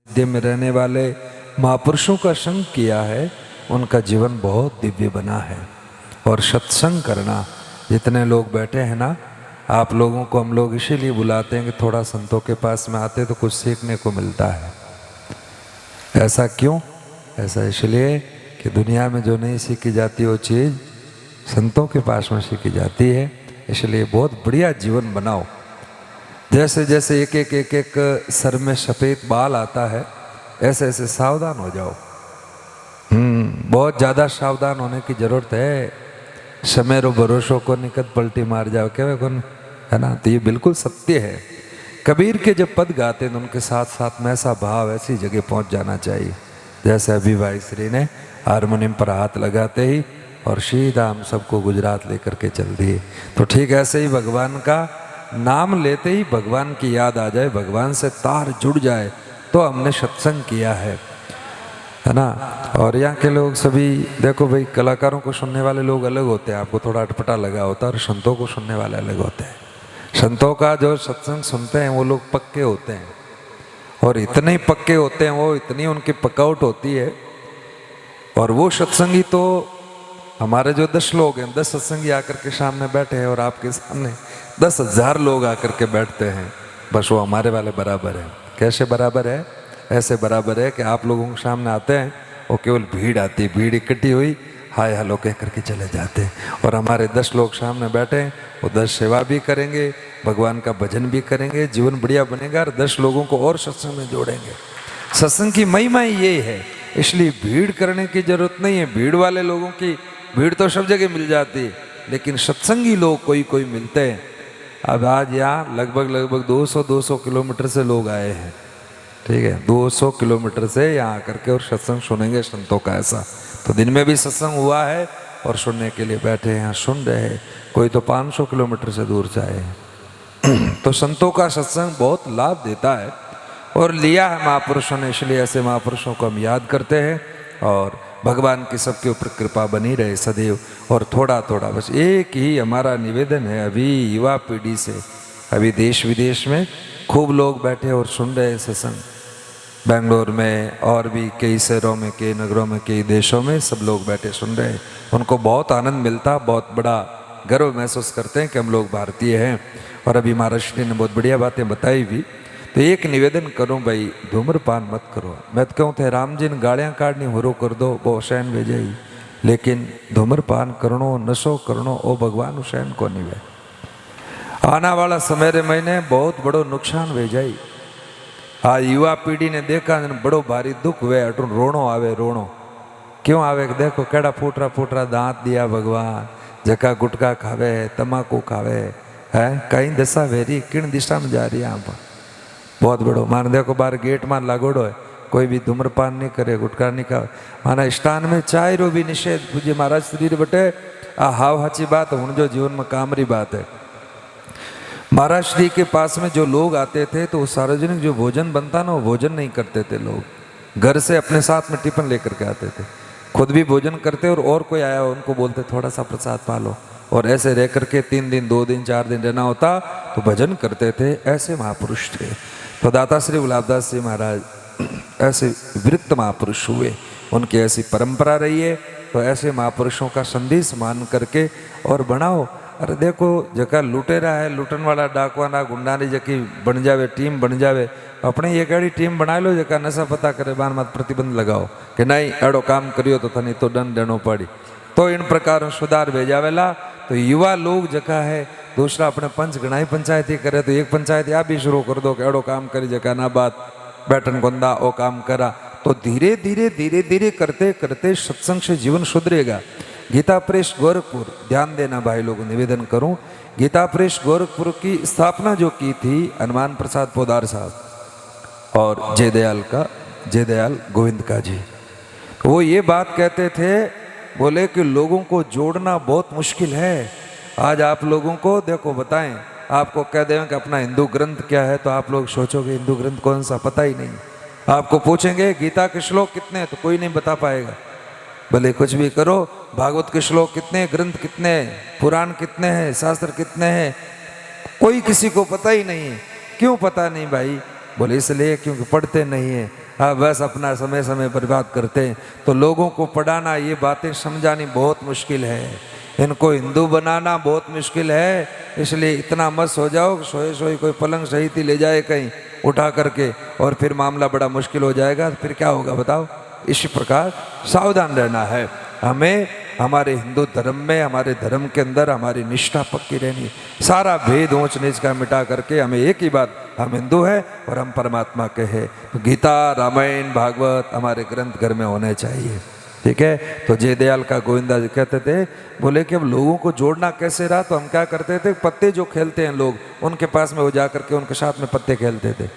दिव्य में रहने वाले महापुरुषों का संग किया है, उनका जीवन बहुत दिव्य बना है। और सत्संग करना, जितने लोग बैठे हैं ना, आप लोगों को हम लोग इसीलिए बुलाते हैं कि थोड़ा संतों के पास में आते तो कुछ सीखने को मिलता है। ऐसा क्यों? ऐसा इसलिए कि दुनिया में जो नहीं सीखी जाती वो चीज़ संतों के पास में सीखी जाती है। इसलिए बहुत बढ़िया जीवन बनाओ। जैसे जैसे एक सर में सफ़ेद बाल आता है, ऐसे ऐसे सावधान हो जाओ। बहुत ज़्यादा सावधान होने की ज़रूरत है। समेरो भरोसों को निकट पलटी मार जाओ, क्या कौन है ना। तो ये बिल्कुल सत्य है। कबीर के जब पद गाते हैं तो उनके साथ साथ में ऐसा भाव, ऐसी जगह पहुंच जाना चाहिए जैसे अभी भाई श्री ने हारमोनियम पर हाथ लगाते ही और सीधा हम सबको गुजरात लेकर के चल दिए। तो ठीक ऐसे ही भगवान का नाम लेते ही भगवान की याद आ जाए, भगवान से तार जुड़ जाए, तो हमने सत्संग किया है ना। और यहाँ के लोग सभी देखो भाई, कलाकारों को सुनने वाले लोग अलग होते हैं, आपको थोड़ा अटपटा लगा होता है, और संतों को सुनने वाले अलग होते हैं। संतों का जो सत्संग सुनते हैं वो लोग पक्के होते हैं, और इतने ही पक्के होते हैं वो, इतनी उनकी पकआउट होती है। और वो सत्संगी तो हमारे जो 10 लोग हैं, 10 सत्संगी आकर के सामने बैठे हैं और आपके सामने 10,000 लोग आकर के बैठते हैं, बस वो हमारे वाले बराबर है। कैसे बराबर है? ऐसे बराबर है कि आप लोगों के सामने आते हैं, वो केवल भीड़ आती है, भीड़ इकट्ठी हुई हाय हेलो कह करके चले जाते हैं। और हमारे 10 लोग सामने बैठे हैं, वो 10 सेवा भी करेंगे, भगवान का भजन भी करेंगे, जीवन बढ़िया बनेगा और 10 लोगों को और सत्संग में जोड़ेंगे। सत्संग की महिमा ये है। इसलिए भीड़ करने की जरूरत नहीं है। भीड़ वाले लोगों की भीड़ तो सब जगह मिल जाती है, लेकिन सत्संगी लोग कोई कोई मिलते हैं। अब आज यहाँ लगभग 200 किलोमीटर से लोग आए हैं, ठीक है, 200 किलोमीटर से यहाँ आकर के और सत्संग सुनेंगे संतों का। ऐसा तो दिन में भी सत्संग हुआ है और सुनने के लिए बैठे हैं, यहाँ सुन रहे हैं। कोई तो 500 किलोमीटर से दूर से आए हैं। तो संतों का सत्संग बहुत लाभ देता है और लिया है महापुरुषों ने, इसलिए ऐसे महापुरुषों को हम याद करते हैं। और भगवान की सबके ऊपर कृपा बनी रहे सदैव। और थोड़ा थोड़ा बस एक ही हमारा निवेदन है अभी युवा पीढ़ी से, अभी देश विदेश में खूब लोग बैठे और सुन रहे हैं सत्संग, बेंगलोर में और भी कई शहरों में, कई नगरों में, कई देशों में सब लोग बैठे सुन रहे हैं। उनको बहुत आनंद मिलता, बहुत बड़ा गर्व महसूस करते हैं कि हम लोग भारतीय हैं। और अभी महाराष्ट्र ने बहुत बढ़िया बातें बताई भी। तो एक निवेदन करूं भाई, धूम्रपान मत करो। मैं तो कहूँ थे राम जी ने गालियाँ काटनी हो कर दो, वो हुसैन भेजे ही, लेकिन धूम्रपान करणो, नशो करणो, ओ भगवान हुसैन को नहीं वे। आना वाला समय रे महीने बहुत बड़ो नुकसान भेजाई। आ युवा पीढ़ी ने देखा बड़ो भारी दुख वे, अटू रोणो आवे, रोणो क्यों आवे? देखो केड़ा फूटरा फूटरा दांत दिया भगवान, जका गुटका खावे, तम्बाकू खावे है, कहीं दशा वेरी किन दिशा में जा रही है। यहाँ पर बहुत बड़ो मान देखो बार गेट में लागोड़ो है, कोई भी धूम्रपान नहीं करे, गुटखा नहीं खावे। माना स्थान में चाय रो भी निषेध। पूज्य महाराज शरीर बटे आ हाव हाची बात हूँ जो जीवन में काम री बात है। महाराज श्री के पास में जो लोग आते थे तो सार्वजनिक जो भोजन बनता ना, वो भोजन नहीं करते थे। लोग घर से अपने साथ में टिफिन लेकर के आते थे, खुद भी भोजन करते और कोई आया उनको बोलते थोड़ा सा प्रसाद पालो। और ऐसे रह करके 3 दिन 2 दिन 4 दिन रहना होता तो भजन करते थे। ऐसे महापुरुष थे। तो दाता श्री गुलाबदास जी महाराज ऐसे वृत्त महापुरुष हुए, उनकी ऐसी परंपरा रही है। तो ऐसे महापुरुषों का संदेश मान करके और बनाओ। अरे देखो जका लुटेरा है, लुटन वाला डाकवाना गुंडानी जकी बन जावे, टीम बन जावे, अपने एक अड़ी टीम बना लो जका नशा पता करे, बार मत प्रतिबंध लगाओ कि नहीं एड़ो काम करियो तो थनी तो दंड देनो पड़ी। तो इन प्रकार सुधार भेजावेला। तो युवा लोग जका है, दूसरा अपने पंच गणाई पंचायती करे तो एक पंचायत या भी शुरू कर दो कि एड़ो काम करी जका ना बात बैठन गोंदा ओ काम करा। तो धीरे धीरे करते करते सत्संग से जीवन सुधरेगा। गीता प्रेस गोरखपुर, ध्यान देना भाई लोगों, निवेदन करूं, गीता प्रेस गोरखपुर की स्थापना जो की थी हनुमान प्रसाद पोदार साहब और जयदयाल गोविंद का जी, वो ये बात कहते थे, बोले कि लोगों को जोड़ना बहुत मुश्किल है। आज आप लोगों को देखो बताएं, आपको कह दें कि अपना हिंदू ग्रंथ क्या है तो आप लोग सोचोगे हिंदू ग्रंथ कौन सा, पता ही नहीं। आपको पूछेंगे गीता के श्लोक कितने, तो कोई नहीं बता पाएगा। भले कुछ भी करो, भागवत के श्लोक कितने, ग्रंथ कितने, पुराण कितने हैं, शास्त्र कितने हैं, कोई किसी को पता ही नहीं है। क्यों पता नहीं भाई? बोले इसलिए क्योंकि पढ़ते नहीं है। हाँ बस अपना समय समय बर्बाद करते हैं। तो लोगों को पढ़ाना, ये बातें समझानी बहुत मुश्किल है, इनको हिंदू बनाना बहुत मुश्किल है। इसलिए इतना मत सो जाओ, सोए सोए कोई पलंग सही थी ले जाए कहीं उठा करके, और फिर मामला बड़ा मुश्किल हो जाएगा, तो फिर क्या होगा बताओ। इसी प्रकार सावधान रहना है हमें। हमारे हिंदू धर्म में, हमारे धर्म के अंदर हमारी निष्ठा पक्की रहनी, सारा भेद ऊंच नीच का मिटा करके हमें एक ही बात, हम हिंदू हैं और हम परमात्मा के हैं। तो गीता, रामायण, भागवत हमारे ग्रंथ घर में होने चाहिए, ठीक है। तो जयदयाल का गोविंदा जी कहते थे, बोले कि अब लोगों को जोड़ना कैसे रहा, तो हम क्या करते थे, पत्ते जो खेलते हैं लोग, उनके पास में वो जा करके उनके साथ में पत्ते खेलते थे।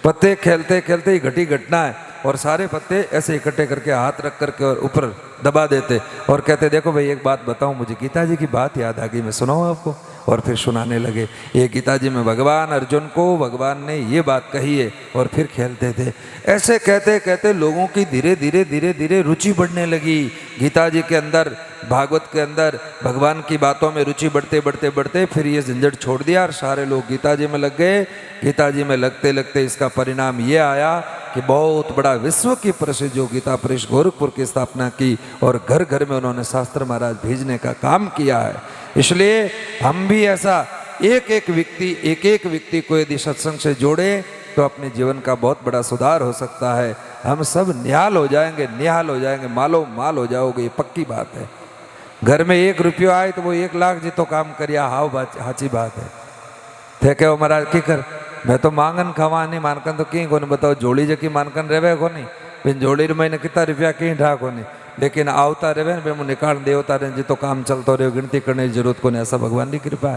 पत्ते खेलते खेलते ही घटी घटना है, और सारे पत्ते ऐसे इकट्ठे करके हाथ रख करके और ऊपर दबा देते और कहते, देखो भाई एक बात बताऊं, मुझे गीता जी की बात याद आ गई, मैं सुनाऊं आपको। और फिर सुनाने लगे। ये गीता जी में भगवान अर्जुन को भगवान ने ये बात कही है, और फिर खेलते थे। ऐसे कहते कहते लोगों की धीरे धीरे धीरे धीरे रुचि बढ़ने लगी गीता जी के अंदर, भागवत के अंदर, भगवान की बातों में रुचि बढ़ते बढ़ते बढ़ते फिर ये झंझट छोड़ दिया और सारे लोग गीता जी में लग गए। गीता जी में लगते लगते इसका परिणाम ये आया कि बहुत बड़ा विश्व की प्रसिद्ध जो गीता परिषद गोरखपुर की स्थापना की, और घर घर में उन्होंने शास्त्र महाराज भेजने का काम किया है। इसलिए हम भी ऐसा एक एक व्यक्ति को यदि सत्संग से जोड़े तो अपने जीवन का बहुत बड़ा सुधार हो सकता है। हम सब निहाल हो जाएंगे, निहाल हो जाएंगे, मालो माल हो जाओगे, ये पक्की बात है। घर में 1 रुपया आए तो वो 1 लाख जी तो काम करिया, हाव हाची बात है। थे कहो महाराज की कर, मैं तो मांगन खावा नहीं, मानकन तो कहीं को नहीं, बताओ जोड़ी जकी मानकन रहे को नहीं, बिन जोड़ी महीने कितना रुपया कहीं ढा को नहीं, लेकिन आवता रहे ना निकाल देवता रहे जी तो काम चलता रहे, गिनती करने की जरूरत को नहीं, ऐसा भगवान की कृपा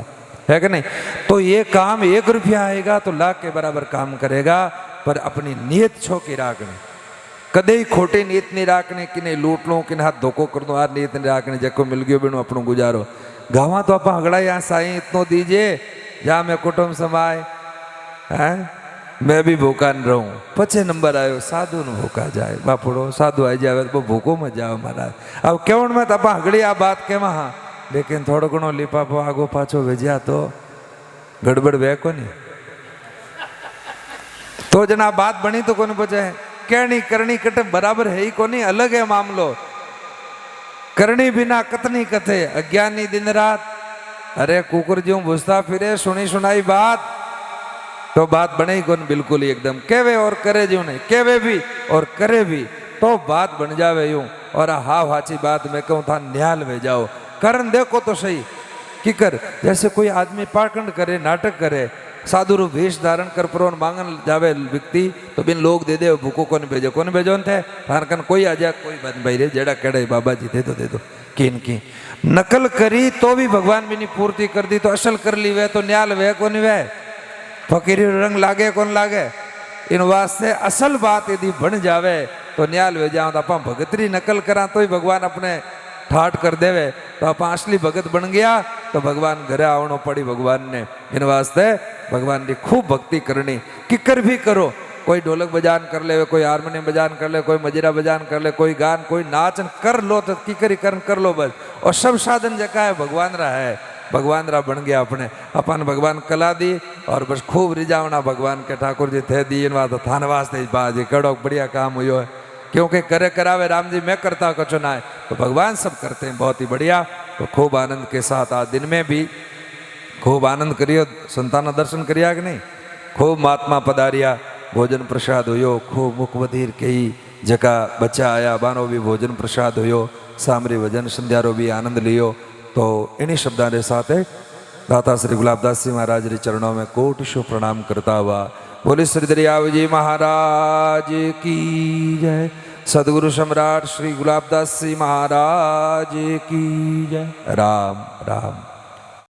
है कि नहीं। तो ये काम 1 रुपया आएगा तो लाख के बराबर काम करेगा, पर अपनी नीयत छो की राखनी, कदे ही खोटी नीयत नहीं राखनी कि नहीं लूट लूँ कि हाथ धोखो कर दूँ, यार नीयत नहीं राखनी, जको मिल गयो बिनु अपनों गुजारो। गावा तो आप हगड़ा यहाँ साई इतनो दीजिए जहाँ मैं कुटुंब समाए है, मैं भी भूखा न रहूं। पचे नंबर आयो साधु न भूखा जाए, बापुड़ो साधु आई जाए तो भूखो मत जाओ महाराज। अब केवण में तपा हगड़ी आ बात के हाँ, लेकिन थोड़ो घणो लिपापो आगो पाछो भेजा तो गड़बड़ वे को नहीं, तो जना बात बनी तो कोने बचे, कहनी करनी कट बराबर है ही को नहीं, अलग है मामलो। करनी बिना कतनी कथे, अज्ञानी दिन रात, अरे कुकुर ज्यों भूसता फिरे, सुनी सुनाई बात तो बात बने ही कौन बिल्कुल ही एकदम, केवे और करे जो नहीं, केवे भी और करे भी तो बात बन जावे यूं। और हाव हाची बात मैं कहूँ था न्याल में जाओ, करन देखो तो सही कि कर, जैसे कोई आदमी पाखंड करे, नाटक करे, साधु रूप वेश धारण कर पर मांगन जावे व्यक्ति तो बिन लोग दे दे, भूखो कौन भेजो थे हारकन कोई आ जाए, कोई बन भाई रे जेड़ा केड़े बाबा जी दे दो किन की नकल करी तो भी भगवान भी नहीं पूर्ति कर दी, तो असल कर ली वे तो न्याल वे को नहीं वे, फकीरी रंग लागे कौन लागे। इन वास्ते असल बात यदि बन जावे तो न्याल वे जाओ, तो आप भगतरी नकल करा तो ही भगवान अपने ठाट कर देवे, तो आप असली भगत बन गया तो भगवान घरे आवनो पड़ी भगवान ने। इन वास्ते भगवान की खूब भक्ति करनी, किकर भी करो, कोई ढोलक बजान कर ले, कोई हारमोनियम बजान कर ले, कोई मजीरा बजान कर ले, कोई गान कोई नाचन कर लो, तो किकरी कर लो बस। और सब साधन जका है भगवान रहा है, भगवान रा बन गया अपने, अपन भगवान कला दी और बस खूब रिजावना भगवान के ठाकुर जी थे दी, तो थान वास्ते बाजी कड़ो बढ़िया काम हुई है, क्योंकि करे करावे राम जी मैं करता कचो ना है, तो भगवान सब करते हैं बहुत ही बढ़िया। तो खूब आनंद के साथ आज दिन में भी खूब आनंद करियो, संतान दर्शन करिया कि नहीं, खूब महात्मा पधारिया, भोजन प्रसाद हुयो, खूब मुख बधीर कही जका बच्चा आया बानो भी भोजन प्रसाद हुयो, सामरी भजन संध्या रो भी आनंद लियो। तो इन्हीं शब्दां के साथ दाता श्री गुलाबदास जी महाराज रे चरणों में कोटिशो प्रणाम करता हुआ बोले श्री दरियाव जी महाराज की जय, सदगुरु सम्राट श्री गुलाबदास जी महाराज की जय। राम राम।